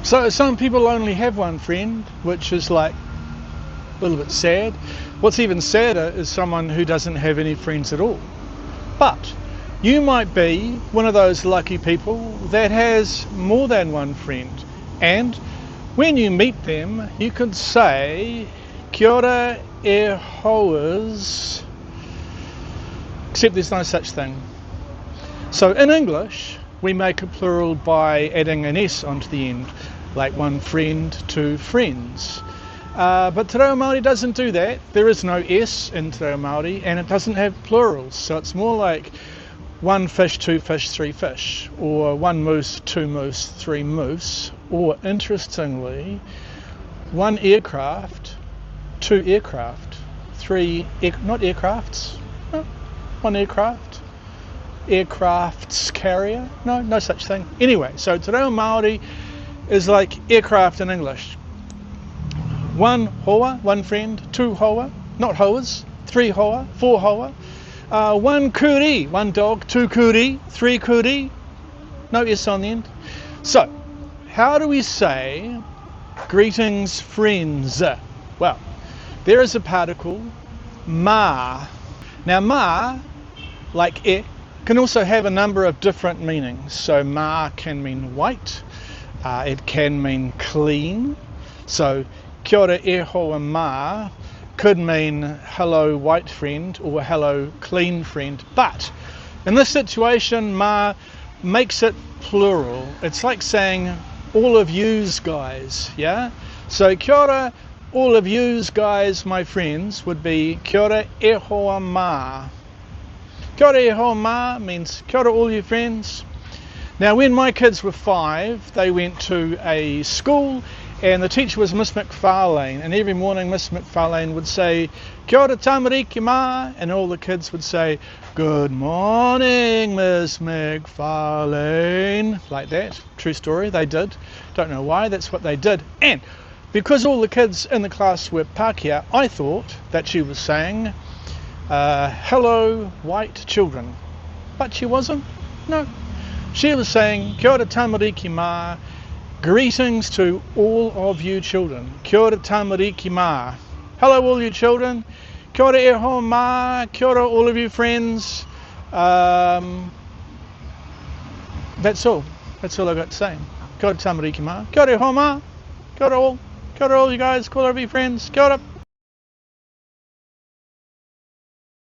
So some people only have one friend, which is like a little bit sad. What's even sadder is someone who doesn't have any friends at all. But you might be one of those lucky people that has more than one friend, and when you meet them you can say kia ora e hoas, except there's no such thing. So in English we make a plural by adding an S onto the end, like one friend, two friends. But Te Reo Māori doesn't do that. There is no S in Te Reo Māori, and it doesn't have plurals, so it's more like one fish, two fish, three fish, or one moose, two moose, three moose, or interestingly, one aircraft, two aircraft, not aircrafts, no, one aircraft, aircrafts carrier, no such thing. Anyway, so Te Reo Māori is like aircraft in English. One hoa, one friend, two hoa, not hoas, three hoa, four hoa, one kuri, one dog, two kuri, three kuri, no S on the end. So, how do we say greetings friends? Well, there is a particle, ma. Now ma, like e, can also have a number of different meanings. So ma can mean white, it can mean clean. So kia ora e hoa ma could mean hello white friend or hello clean friend, but in this situation ma makes it plural. It's like saying all of yous guys, yeah? So kia ora all of yous guys, my friends, would be kia ora e hoa ma. Kia ora e hoa ma means kia ora all you friends. Now when my kids were 5, they went to a school and the teacher was Miss McFarlane, and every morning Miss McFarlane would say kia ora tamariki ma, and all the kids would say good morning Miss McFarlane, like that. True story, they did. Don't know why, that's what they did. And because all the kids in the class were Pākehā, I thought that she was saying hello white children, but she wasn't. No, she was saying kia ora tamariki ma, greetings to all of you children. Kia ora tamariki ma. Hello all you children. Kia ora e hoa ma. Kia ora all of you friends. That's all. That's all I got to say. Kia ora tamariki ma. Kia ora e hoa ma. Kia ora all. Kia ora all you guys. Kia ora all of you friends. Kia ora.